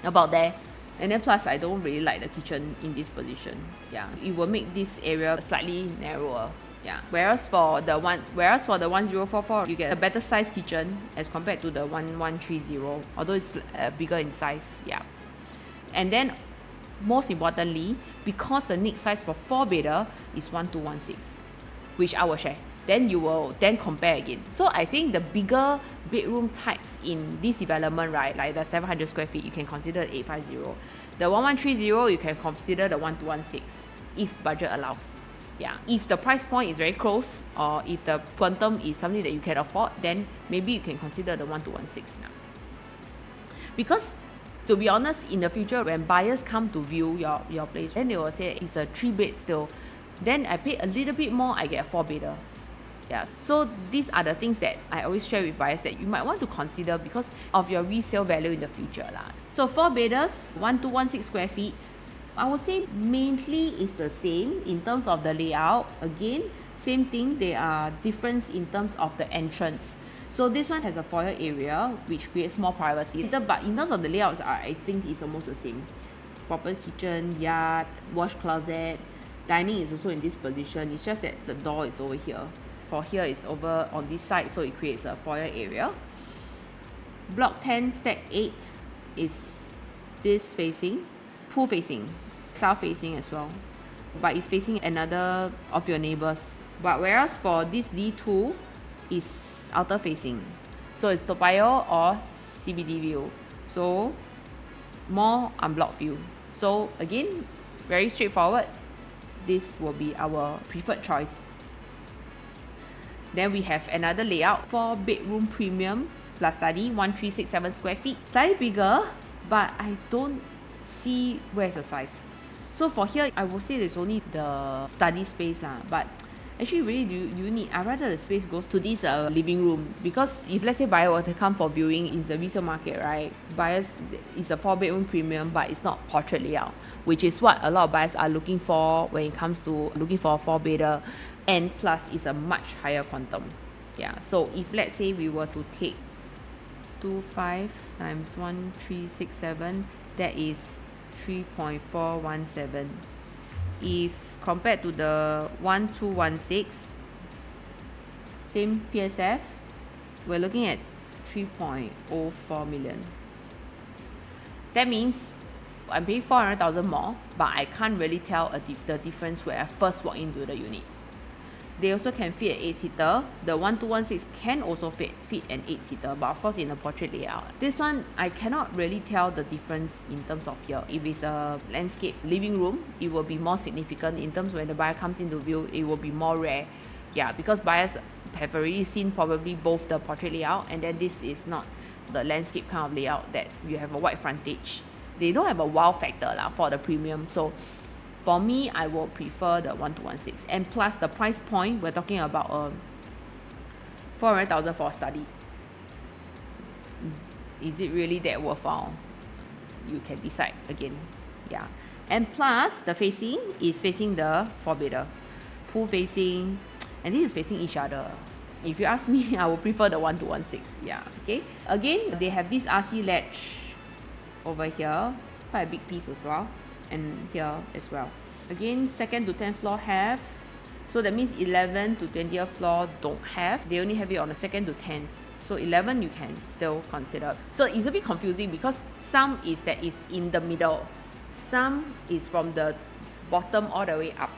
About there. And then plus, I don't really like the kitchen in this position. Yeah, it will make this area slightly narrower. Yeah. Whereas for the 1044, you get a better size kitchen as compared to the 1130, although it's bigger in size. Yeah. And then most importantly, because the next size for 4-bedder is 1216, which I will share. Then you will then compare again. So I think the bigger bedroom types in this development, right, like the 700 square feet, you can consider the 850. The 1130, you can consider the 1216 if budget allows. Yeah, if the price point is very close, or if the quantum is something that you can afford, then maybe you can consider the 1216 now. Because to be honest, in the future, when buyers come to view your place, then they will say it's a 3-bed still. Then I pay a little bit more, I get a 4-bedder. Yeah, so these are the things that I always share with buyers that you might want to consider because of your resale value in the future lah. So 4-bedders, 1216 square feet. I would say mainly is the same in terms of the layout. Again, same thing, there are difference in terms of the entrance. So this one has a foyer area which creates more privacy. But in terms of the layouts, I think it's almost the same. Proper kitchen, yard, wash closet. Dining is also in this position. It's just that the door is over here. For here it's over on this side, so it creates a foyer area. Block 10, stack 8 is this facing, pool facing, south facing as well. But it's facing another of your neighbors. But whereas for this D2 is outer facing. So it's Toa Payoh or CBD view. So more unblocked view. So again, very straightforward. This will be our preferred choice. Then we have another layout, 4-bedroom premium plus study, 1367 square feet. Slightly bigger, but I don't see where's the size. So for here, I will say there's only the study space lah. But actually, really, you need, I'd rather the space goes to this living room. Because if let's say buyer were to come for viewing in the resale market, right? Buyers, it's a 4-bedroom premium, but it's not portrait layout, which is what a lot of buyers are looking for when it comes to looking for a 4-bedder. And plus it's a much higher quantum. Yeah, so if let's say we were to take 25 times 1367, that is 3.417. If compared to the 1216, same PSF, we're looking at 3.04 million. That means I'm paying 400,000 more, but I can't really tell the difference when I first walk into the unit. They also can fit an 8-seater. The 1216 can also fit an 8-seater, but of course in a portrait layout. This one, I cannot really tell the difference in terms of here. If it's a landscape living room, it will be more significant. In terms when the buyer comes into view, it will be more rare. Yeah, because buyers have already seen probably both the portrait layout, and then this is not the landscape kind of layout that you have a wide frontage. They don't have a wow factor for the premium. So for me, I will prefer the 1216. And plus the price point, we're talking about 400,000 for a study. Is it really that worthwhile? You can decide again. Yeah. And plus the facing is facing the 4-bedder. Pool facing, and this is facing each other. If you ask me, I would prefer the 1216. Yeah. Okay. Again, they have this RC ledge over here, quite a big piece as well. And here as well. Again, 2nd to 10th floor have. So that means 11 to 20th floor don't have. They only have it on the 2nd to 10th. So 11 you can still consider. So it's a bit confusing because some is that is in the middle. Some is from the bottom all the way up.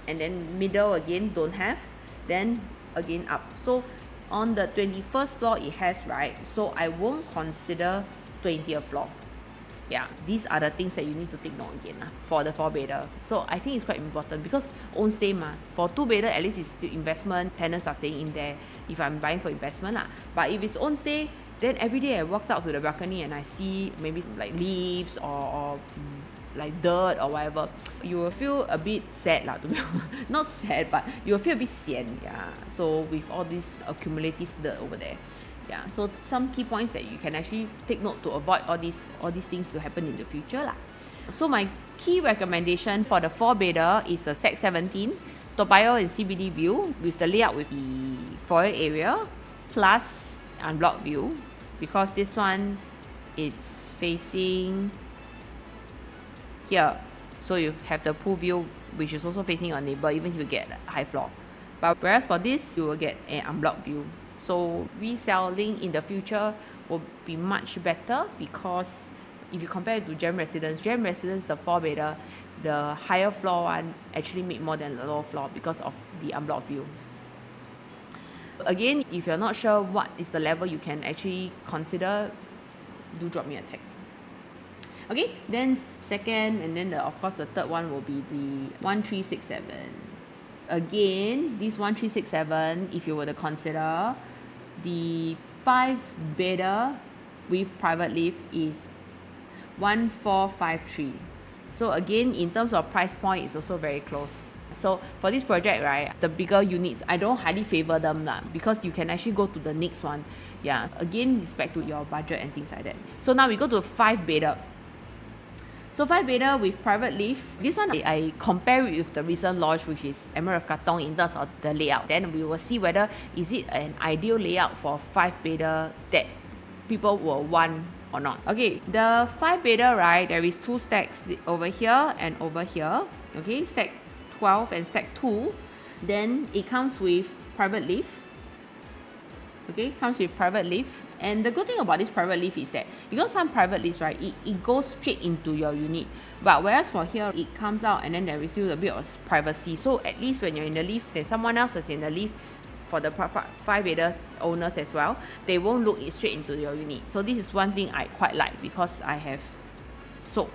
And then middle again don't have. Then again up. So on the 21st floor it has, right? So I won't consider 20th floor. Yeah, these are the things that you need to take note again for the 4-bedder. So I think it's quite important because own stay for 2-bedder, at least it's still investment. Tenants are staying in there if I'm buying for investment But if it's own stay, then every day I walked out to the balcony and I see maybe like leaves or like dirt or whatever, you will feel a bit sad to be honest. Not sad, but you will feel a bit sian. Yeah, so with all this accumulative dirt over there. Yeah, so some key points that you can actually take note to avoid all these things to happen in the future So my key recommendation for the 4-bedder is the Sec 17 Toa Payoh and CBD view with the layout with the foyer area plus unblocked view, because this one it's facing here, so you have the pool view which is also facing your neighbor even if you get a high floor. But whereas for this, you will get an unblocked view. So reselling in the future will be much better because if you compare it to Gem Residence, the 4-bedder, the higher floor one actually make more than the lower floor because of the unblocked view. Again, if you're not sure what is the level you can actually consider, do drop me a text. Okay, then second, and then of course the third one will be the 1367. Again, this 1367, if you were to consider, the 5-bedder with private lift is 1453. So again, in terms of price point, it's also very close. So for this project, right, the bigger units, I don't highly favor them because you can actually go to the next one. Yeah, again, it's back to your budget and things like that. So now we go to 5-bedder. So 5-bedder with private lift, this one I compare it with the recent launch, which is Emerald of Katong in terms of the layout. Then we will see whether is it an ideal layout for 5-bedder that people will want or not. Okay, the 5-bedder, right, there is 2 stacks over here and over here. Okay, stack 12 and stack 2. Then it comes with private lift. Okay, comes with private lift. And the good thing about this private lift is that because some private lifts, right, it goes straight into your unit. But whereas for here, it comes out and then there is still a bit of privacy. So at least when you're in the lift, there's someone else that's in the lift. For the 5-bedder owners as well, they won't look straight into your unit. So this is one thing I quite like because I have sold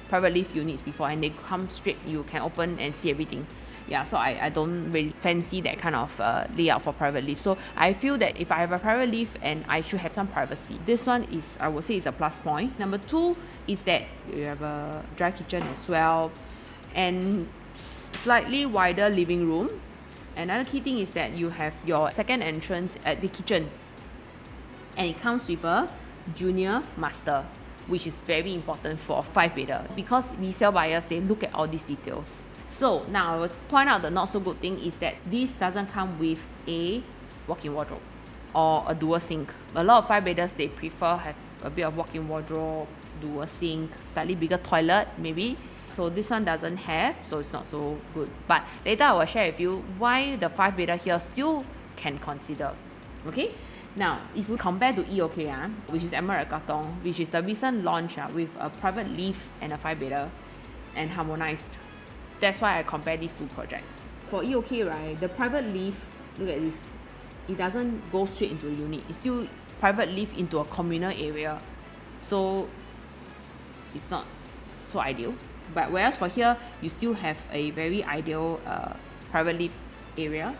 private lift units before and they come straight, you can open and see everything. Yeah, so I don't really fancy that kind of layout for private lift. So I feel that if I have a private lift and I should have some privacy, this one is, I would say, is a plus point. Number 2 is that you have a dry kitchen as well and slightly wider living room. Another key thing is that you have your second entrance at the kitchen and it comes with a junior master, which is very important for a 5-bedder because resale buyers, they look at all these details. So now I will point out the not so good thing is that this doesn't come with a walk-in wardrobe or a dual sink. A lot of 5-bedders, they prefer have a bit of walk-in wardrobe, dual sink, slightly bigger toilet maybe. So this one doesn't have, so it's not so good. But later I will share with you why the 5-bedder here still can consider. Okay, Now, if we compare to EOK, which is Emerald Katong, which is the recent launch with a private lift and a 5-bedder and harmonized. That's why I compare these two projects. For EOK, right, the private lift, look at this. It doesn't go straight into a unit. It's still private lift into a communal area. So it's not so ideal. But whereas for here, you still have a very ideal private lift area.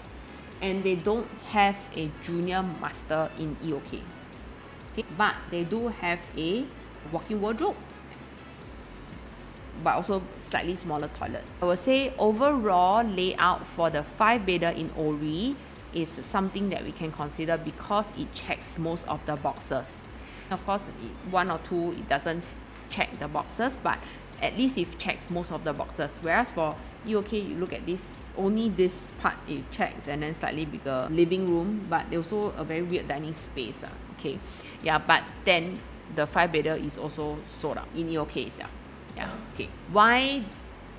And they don't have a junior master in EOK. Okay? But they do have a walk-in wardrobe, but also slightly smaller toilet. I would say overall layout for the 5-bedder in Orie is something that we can consider because it checks most of the boxes. Of course, one or two, it doesn't check the boxes, but at least it checks most of the boxes. Whereas for EOK, you look at this, only this part it checks, and then slightly bigger living room, but also a very weird dining space. Okay, yeah, but then the 5-bedder is also sold out in EOK itself. Yeah, okay. Why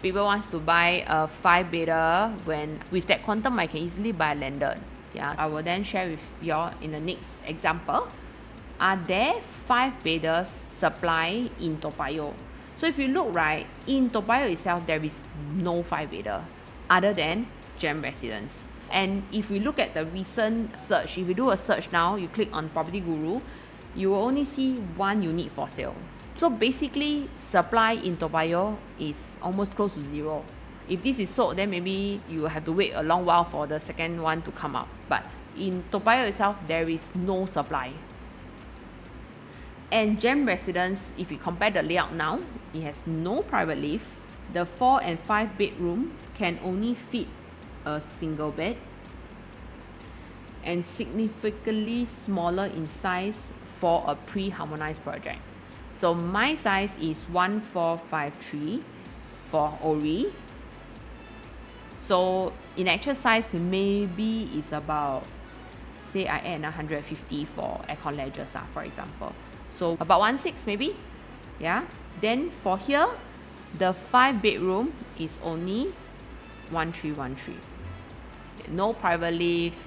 people wants to buy a 5-bedder when with that quantum I can easily buy a landed? Yeah, I will then share with y'all in the next example. Are there 5-bedders supply in Toa Payoh? So if you look right, in Toa Payoh itself, there is no 5-bedder other than Gem Residence. And if we look at the recent search, if you do a search now, you click on Property Guru, you will only see one unit for sale. So basically, supply in Toa Payoh is almost close to zero. If this is sold, then maybe you will have to wait a long while for the second one to come up. But in Toa Payoh itself, there is no supply. And Gem Residence, if you compare the layout now, it has no private lift. The 4 and 5 bedroom can only fit a single bed and significantly smaller in size for a pre-harmonized project. So my size is 1453 for Orie. So in actual size, maybe it's about, say I add 150 for aircon ledgers, for example. So about 1.6 maybe. Yeah. Then for here, the 5-bedroom is only 1313. No private lift,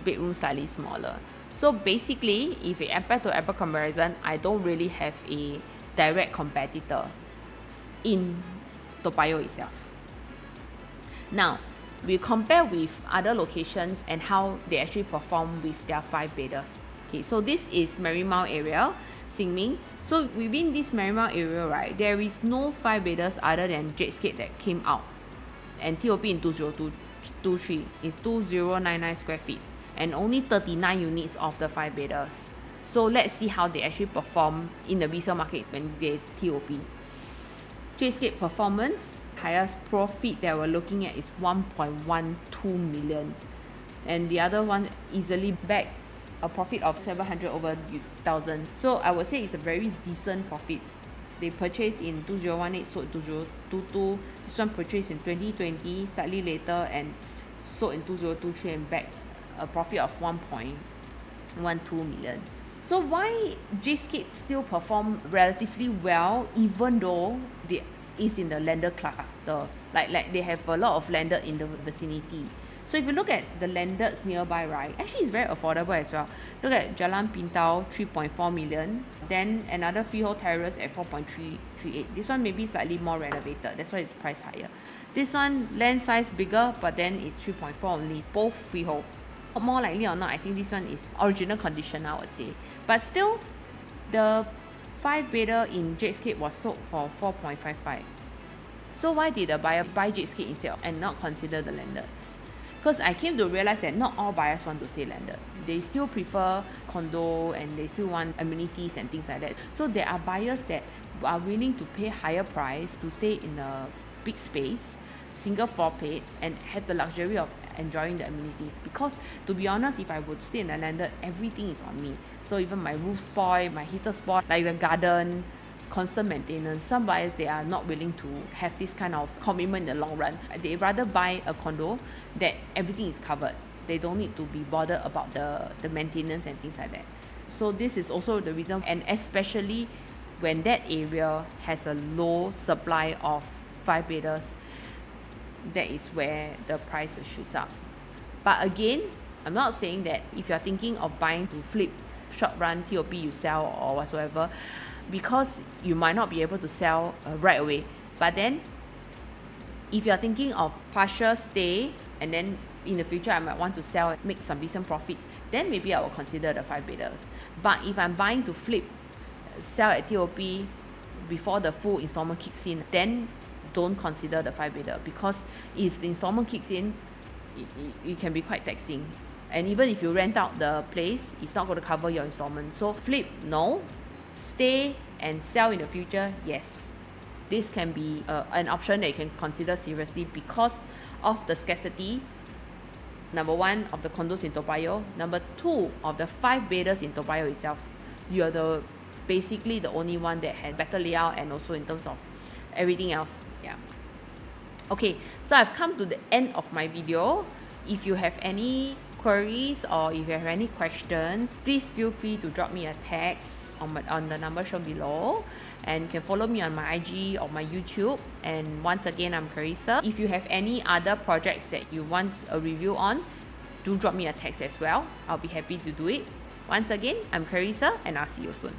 bedroom slightly smaller. So basically, if we apple to apple comparison, I don't really have a direct competitor in Toa Payoh itself. Now, we compare with other locations and how they actually perform with their 5-bedders. Okay, so this is Marymount area, Xinmin. So within this Marymount area, right, there is no 5-bedders other than Jadescape that came out. And TOP in 2023 is 2099 square feet. And only 39 units of the 5-bedders. So let's see how they actually perform in the resale market when they TOP. Jadescape performance, highest profit that we're looking at is 1.12 million. And the other one easily back a profit of 700 over 1,000. So I would say it's a very decent profit. They purchased in 2018, sold in 2022. This one purchased in 2020, slightly later, and sold in 2023 and back a profit of 1.12 million. So why Jadescape still perform relatively well even though they is in the landed cluster? Like they have a lot of landed in the vicinity. So if you look at the landeds nearby, right, actually it's very affordable as well. Look at Jalan Pintau, 3.4 million. Then another freehold terrace at 4.338. This one maybe slightly more renovated. That's why it's priced higher. This one land size bigger, but then it's 3.4 only. Both freehold. More likely or not, I think this one is original condition, I would say. But still, the 5-bedder in Jadescape was sold for 4.55. So why did the buyer buy Jadescape instead and not consider the landeds? Because I came to realize that not all buyers want to stay landed. They still prefer condo and they still want amenities and things like that. So there are buyers that are willing to pay higher price to stay in a big space, single floor plate, and have the luxury of enjoying the amenities. Because to be honest, if I would stay in a landed, everything is on me. So even my roof spoil, my heater spoil, like the garden, constant maintenance. Some buyers, they are not willing to have this kind of commitment in the long run. They rather buy a condo that everything is covered. They don't need to be bothered about the maintenance and things like that. So this is also the reason, and especially when that area has a low supply of 5-bedders, that is where the price shoots up. But again, I'm not saying that if you're thinking of buying to flip, short run, TOP you sell or whatsoever, because you might not be able to sell right away. But then if you're thinking of partial stay and then in the future I might want to sell, make some decent profits, then maybe I will consider the 5 beders. But if I'm buying to flip, sell at TOP before the full installment kicks in, then don't consider the 5 bedder, because if the installment kicks in, it can be quite taxing. And even if you rent out the place, it's not going to cover your installment. So flip, no. Stay and sell in the future, yes. This can be an option that you can consider seriously because of the scarcity, number one, of the condos in Toa Payoh, number two, of the 5 bedders in Toa Payoh itself. You're basically the only one that has better layout, and also in terms of everything else. Yeah. Okay, so I've come to the end of my video. If you have any queries or if you have any questions, please feel free to drop me a text on the number shown below, and you can follow me on my IG or my YouTube. And once again, I'm Carissa. If you have any other projects that you want a review on, do drop me a text as well. I'll be happy to do it. Once again, I'm Carissa, and I'll see you soon.